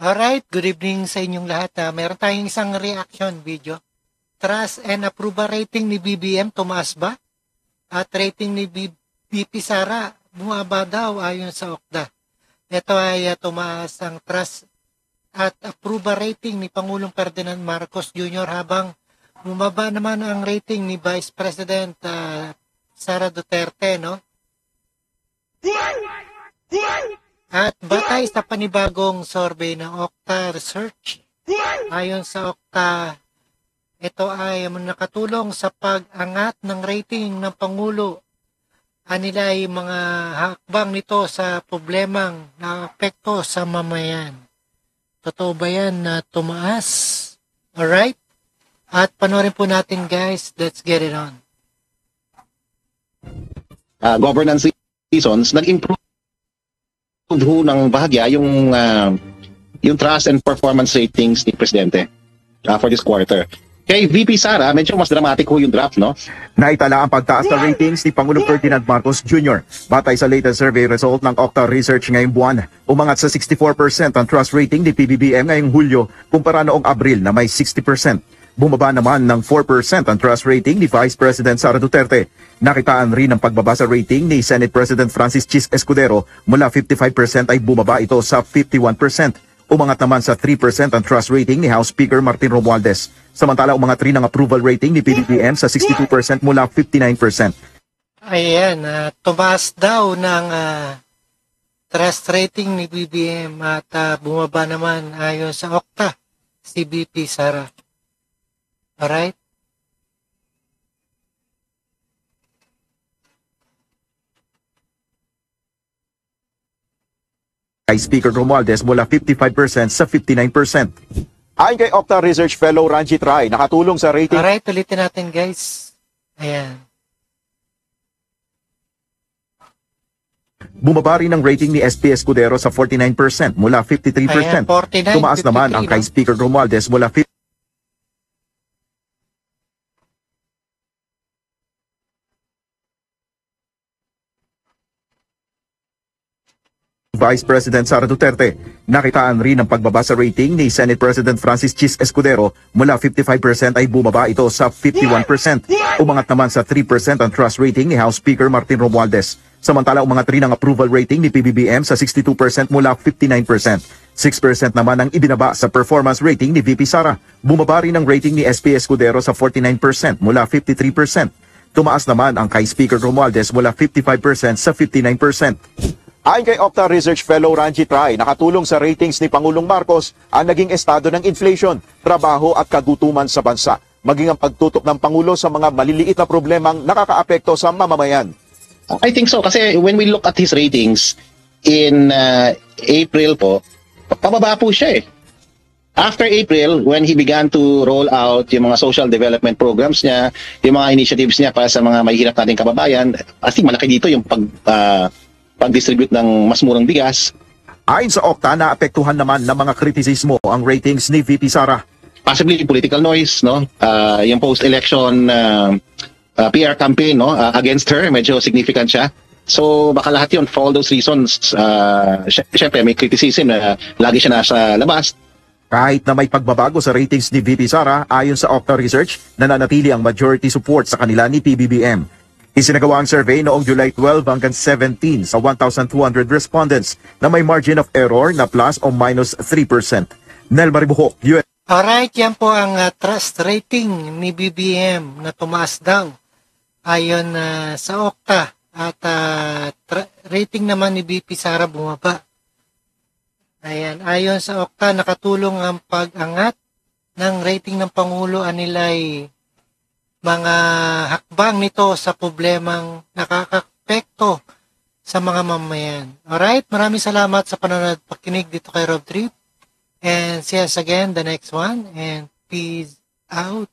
Alright, good evening sa inyong lahat. Meron tayong isang reaction video. Trust and approval rating ni BBM, tumaas ba? At rating ni BP Sara, bumaba daw ayon sa OCDA. Ito ay tumaas ang trust at approval rating ni Pangulong Ferdinand Marcos Jr. habang bumaba naman ang rating ni Vice President Sara Duterte, no? At batay sa panibagong survey ng Okta Research, ayon sa Okta, ito ay nakatulong sa pag-angat ng rating ng Pangulo. Anila ay mga hakbang nito sa problemang naapekto sa mamayan. Totoo ba yan na tumaas? Alright? At panoorin po natin guys, let's get it on. Governance reasons, nag-improve ng bahagya yung trust and performance ratings ni Presidente for this quarter. Kay VP Sara, medyo mas dramatic ho yung drop, no? Naitala ang pagtaas ng ratings ni Pangulong Ferdinand Marcos Jr. Batay sa latest survey result ng Okta Research ngayong buwan, umangat sa 64% ang trust rating ni PBBM ngayong Hulyo kumpara noong Abril na may 60%. Bumaba naman ng 4% ang trust rating ni Vice President Sara Duterte. Nakitaan rin ang pagbaba sa rating ni Senate President Francis Chis Escudero mula 55% ay bumaba ito sa 51%. Umangat naman sa 3% ang trust rating ni House Speaker Martin Romualdez. Samantala umangat rin ang approval rating ni PBBM sa 62% mula 59%. Ayan, tumaas daw ng trust rating ni BBM at bumaba naman ayon sa Okta si BP Sara. Alright? Kay Speaker Romualdez mula 55% sa 59%. Ayon kay Okta Research Fellow Ranjit Rai, nakatulong sa rating. Alright, ulitin natin guys. Ayan. Bumaba rin ang rating ni SP Escudero sa 49% mula 53%. Ayan, 49, Tumaas naman ang kay Speaker Romualdez mula 50%. Vice President Sara Duterte. Nakitaan rin ang pagbaba sa rating ni Senate President Francis Chis Escudero mula 55% ay bumaba ito sa 51%. Umangat naman sa 3% ang trust rating ni House Speaker Martin Romualdez. Samantala umangat rin ang approval rating ni PBBM sa 62% mula 59%. 6% naman ang ibinaba sa performance rating ni VP Sara. Bumaba rin ang rating ni SP Escudero sa 49% mula 53%. Tumaas naman ang kay Speaker Romualdez mula 55% sa 59%. Ayon kay Okta Research Fellow Ranjit Rai, nakatulong sa ratings ni Pangulong Marcos ang naging estado ng inflation, trabaho at kagutuman sa bansa, maging ang pagtutok ng Pangulo sa mga maliliit na problemang nakakaapekto sa mamamayan. I think so, kasi when we look at his ratings in April po, pababa po siya eh. After April, when he began to roll out yung mga social development programs niya, yung mga initiatives niya para sa mga mahihirap nating kababayan, I think malaki dito yung pag-distribute ng mas murang bigas. Ayon sa Okta, naapektuhan naman ng mga kritisismo ang ratings ni VP Sara. Possibly political noise, no? Yung post-election PR campaign, no? Against her, medyo significant siya. So baka lahat yun, for all those reasons, syempre may criticism na lagi siya nasa labas. Kahit na may pagbabago sa ratings ni VP Sara, ayon sa Okta Research, nananatili ang majority support sa kanila ni PBBM. Isinagawa ang survey noong July 12 hanggang 17 sa 1,200 respondents na may margin of error na plus o minus 3%. Nel Maribuhok, US. Alright, yan po ang trust rating ni BBM na tumaas daw ayon sa Okta at rating naman ni BP Sara bumaba. Ayan, ayon sa Okta, nakatulong ang pag-angat ng rating ng Pangulo anilay mga hakbang nito sa problemang nakakapekto sa mga mamayan. Alright, maraming salamat sa panonood at pakinig dito kay Rob Trip. And see us again the next one. And peace out.